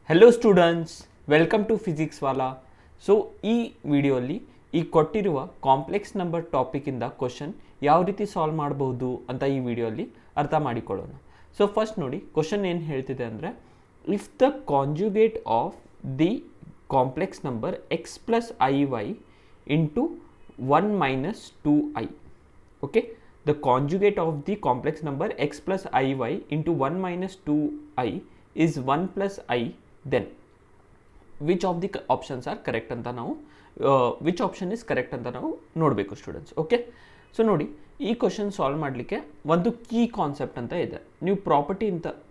Hello students, welcome to physics Wallah. So ಈ ವಿಡಿಯೋಲಿ ಈ ಕೊಟ್ಟಿರುವ ಕಾಂಪ್ಲೆಕ್ಸ್ ನಂಬರ್ ಟಾಪಿಕಿಂದ ಕ್ವಶನ್ ಯಾವ ರೀತಿ ಸಾಲ್ವ್ ಮಾಡಬಹುದು ಅಂತ ಈ ವಿಡಿಯೋಲಿ ಅರ್ಥ ಮಾಡಿಕೊಳ್ಳೋಣ. ಸೊ ಫಸ್ಟ್ ನೋಡಿ, ಕ್ವಶನ್ ಏನು ಹೇಳ್ತಿದೆ ಅಂದರೆ, if the conjugate of the complex number x plus i y into 1 minus 2i. Okay, the conjugate of the complex number x plus iy into 1 minus 2i is 1 plus I. Then which of the options are correct ಅಂತ ನಾವು which option is correct ಅಂತ ನಾವು ನೋಡಬೇಕು students. Okay, so ನೋಡಿ, ಈ question solve ಮಾಡಲಿಕ್ಕೆ ಒಂದು key concept ಅಂತ ಇದೆ. ನೀವು ಪ್ರಾಪರ್ಟಿ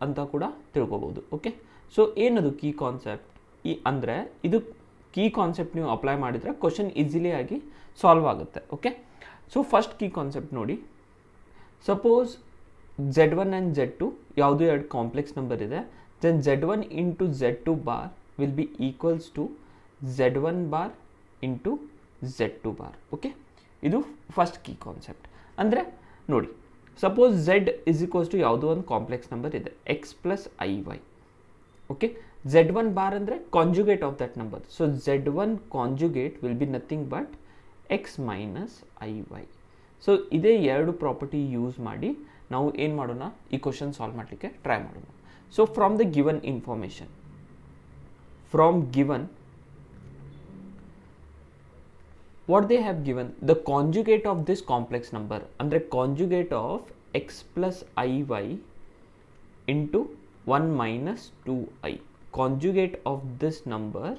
ಅಂತ ಕೂಡ ತಿಳ್ಕೊಬೋದು. ಓಕೆ, ಸೊ ಏನದು ಕೀ ಕಾನ್ಸೆಪ್ಟ್? ಅಂದರೆ ಇದು ಕೀ ಕಾನ್ಸೆಪ್ಟ್ ನೀವು ಅಪ್ಲೈ ಮಾಡಿದರೆ ಕ್ವಶನ್ ಈಸಿಲಿ ಆಗಿ ಸಾಲ್ವ್ ಆಗುತ್ತೆ. Okay, so first key concept ನೋಡಿ. ಸಪೋಸ್ Z1 ಆ್ಯಂಡ್ Z2 ಯಾವುದೋ ಎರಡು ಕಾಂಪ್ಲೆಕ್ಸ್ ನಂಬರ್ ಇದೆ, then Z1 into Z2 bar will be equals to Z1 bar into Z2 bar. Okay, ಇದು first key concept. ಅಂದರೆ ನೋಡಿ, suppose Z is equals to ಯಾವುದೋ ಒಂದು complex number ಇದೆ x plus i Y. Okay, Z1 bar ಅಂದರೆ conjugate of that number. So Z1 conjugate will be nothing but x minus i y. So ಇದೇ ಎರಡು property use ಮಾಡಿ ನಾವು ಏನು ಮಾಡೋಣ, ಈ ಕ್ವಶನ್ ಸಾಲ್ವ್ ಮಾಡಲಿಕ್ಕೆ ಟ್ರೈ ಮಾಡೋಣ. So from the given information, from given what they have given, the conjugate of this complex number ಅಂದರೆ conjugate of x plus iy into 1 minus 2i, conjugate of this number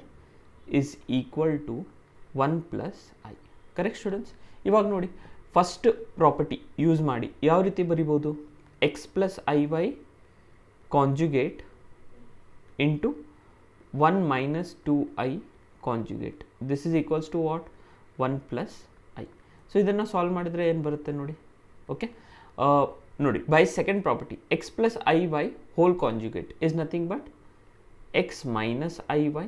is equal to 1 plus I. Correct students? ಇವಾಗ ನೋಡಿ, first property use ಮಾಡಿ ಯಾವ ರೀತಿ ಬರಿಬೋದು, x plus i y conjugate into 1 minus 2i conjugate, this is equals to what, 1 plus I. So ಇದನ್ನು solve ಮಾಡಿದರೆ ಏನು ಬರುತ್ತೆ ನೋಡಿ. ಓಕೆ, ನೋಡಿ, by second property x plus i y whole conjugate is nothing but x minus i y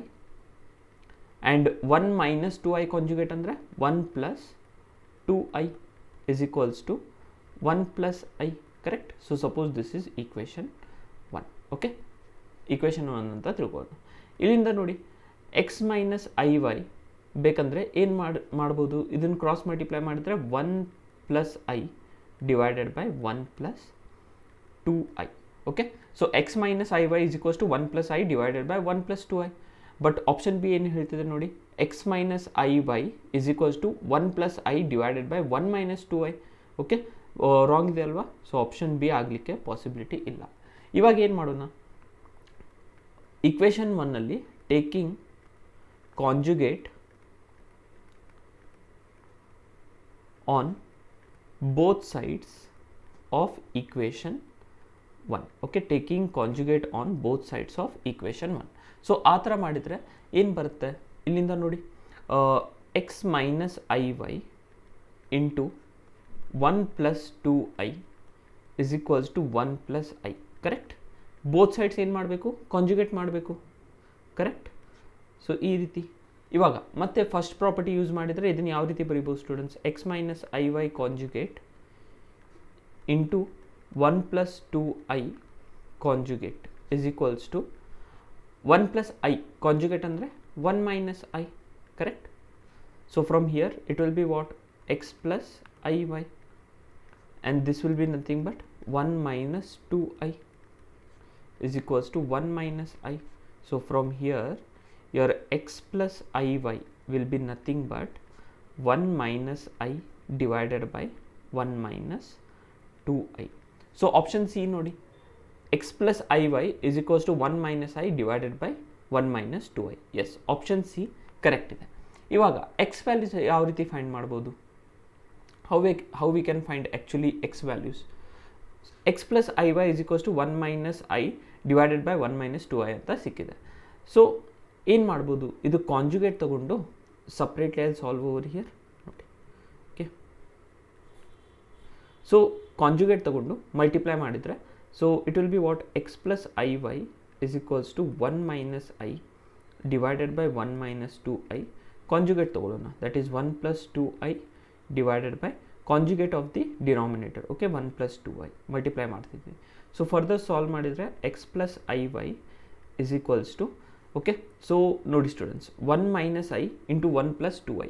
and 1 minus 2i conjugate ಅಂದರೆ 1 plus 2i is equals to 1 plus I. Correct? So suppose this is equation 1. Okay, equation 1 ಅಂತ ತಿಳ್ಕೊಳ್ಳೋಣ. ಇಲ್ಲಿಂದ ನೋಡಿ, x minus i Y ಬೇಕಂದರೆ ಏನು ಮಾಡ್ಬೋದು, ಇದನ್ನು cross multiply ಮಾಡಿದರೆ 1 plus i divided by 1 plus 2i. Okay, so x minus i y is equals to 1 plus i divided by 1 plus 2i. But option B ಏನು ಹೇಳ್ತಿದೆ ನೋಡಿ, x minus i y is equals to 1 plus i divided by 1 minus 2i. Okay, wrong ಇದೆ ಅಲ್ವಾ? So option B ಆಗಲಿಕ್ಕೆ possibility ಇಲ್ಲ. ಇವಾಗ ಏನು ಮಾಡೋಣ, ಈಕ್ವೇಷನ್ 1ನಲ್ಲಿ taking conjugate on both sides of equation 1. Okay, taking conjugate on both sides of equation 1. So ಆ ಥರ ಮಾಡಿದರೆ ಏನು ಬರುತ್ತೆ, ಇಲ್ಲಿಂದ ನೋಡಿ, x minus i y into 1 plus 2i is equals to 1 plus i. Correct? Both sides ಏನು ಮಾಡಬೇಕು, conjugate ಮಾಡಬೇಕು. ಕರೆಕ್ಟ್? ಸೊ ಈ ರೀತಿ. ಇವಾಗ ಮತ್ತೆ ಫಸ್ಟ್ ಪ್ರಾಪರ್ಟಿ ಯೂಸ್ ಮಾಡಿದರೆ ಇದನ್ನು ಯಾವ ರೀತಿ ಬರೀಬೋದು students, x minus i y conjugate into 1 plus 2i conjugate is equals to 1 plus i conjugate ಅಂದರೆ 1 minus i. Correct? So from here it will be what, x plus i y and this will be nothing but 1 minus 2i is equals to 1 minus i. So from here your x plus iy will be nothing but 1 minus I divided by 1 minus 2i. So option C ನೋಡಿ, x plus iy is equals to 1 minus I divided by 1 minus 2i. Yes, option C correct ಇದೆ. ಇವಾಗ x values ಯಾವ ರೀತಿ find ಮಾಡ್ಬೋದು, how we can find actually x values. X plus i y is equals to 1 minus i divided by 1 minus 2i ಅಂತ ಸಿಕ್ಕಿದೆ. So ಏನು ಮಾಡ್ಬೋದು, ಇದು ಕಾಂಜುಗೇಟ್ ತಗೊಂಡು ಸಪ್ರೇಟ್ಲಿ ಅಲ್ಲಿ ಸಾಲ್ವ್ ಓವರ್ ಹಿಯರ್ ನೋಡಿ. ಓಕೆ, ಸೊ ಕಾಂಜುಗೇಟ್ ತಗೊಂಡು ಮಲ್ಟಿಪ್ಲೈ ಮಾಡಿದರೆ, so it will be what, x plus i y is equals to 1 minus i divided by 1 minus 2i. Conjugate ತಗೊಳ್ಳೋಣ, that is 1 plus 2i divided by conjugate of the denominator. Okay, 1 plus 2i multiply ಮಾಡ್ತಿದ್ವಿ. So further solve ಮಾಡಿದರೆ x plus i y is equals to okay. So ನೋಡಿ students, 1 minus I into 1 plus 2i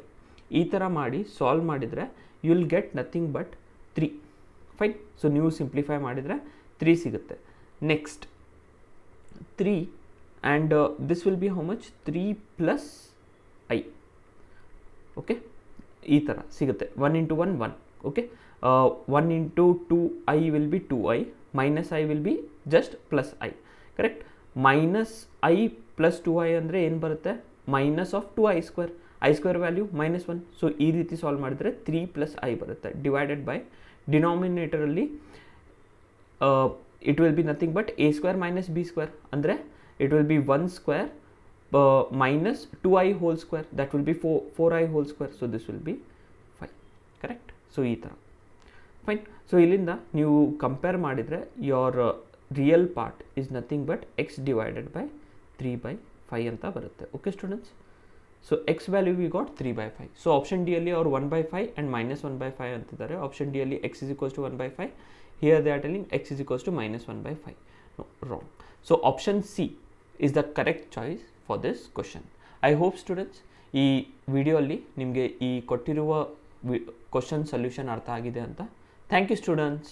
ಈ ಥರ ಮಾಡಿ solve ಮಾಡಿದರೆ you will get nothing but 3. Fine. So ನೀವು simplify ಮಾಡಿದರೆ 3 ಸಿಗುತ್ತೆ. Next 3 and this will be how much 3 plus i. Okay, ಈ ಥರ ಸಿಗುತ್ತೆ. 1 into 1 1. Okay, 1 into 2i will be 2i, minus i will be just plus i. Correct. Minus i plus 2i ಅಂದರೆ ಏನು ಬರುತ್ತೆ? Minus of 2i square. I square value -1. So ಈ ರೀತಿ solve ಮಾಡಿದರೆ 3 plus i ಬರುತ್ತೆ. ಡಿವೈಡೆಡ್ ಬೈ ಡಿನಾಮಿನೇಟರಲ್ಲಿ it will be nothing but a square minus b square, ಅಂದರೆ it will be 1 square minus 2i whole square, that will be 4i whole square. So this will be 5. Correct. So ಈ ಥರ. Fine. So ಇಲ್ಲಿಂದ ನೀವು compare ಮಾಡಿದರೆ your real part is nothing but X divided by 3/5 ಅಂತ ಬರುತ್ತೆ. Okay students. So X value we got 3/5. So option D ಅಲ್ಲಿ ಅವ್ರು 1/5 and -1/5 ಅಂತಿದ್ದಾರೆ. ಆಪ್ಷನ್ ಡಿ ಅಲ್ಲಿ x is equals to 1/5. Here they are telling x is equals to -1/5. No, wrong. So option C is the correct choice for this question. I hope students ಈ ವಿಡಿಯೋಲ್ಲಿ ನಿಮಗೆ ಈ ಕೊಟ್ಟಿರುವ question solution ಅರ್ಥ ಆಗಿದೆ ಅಂತ. Thank you students.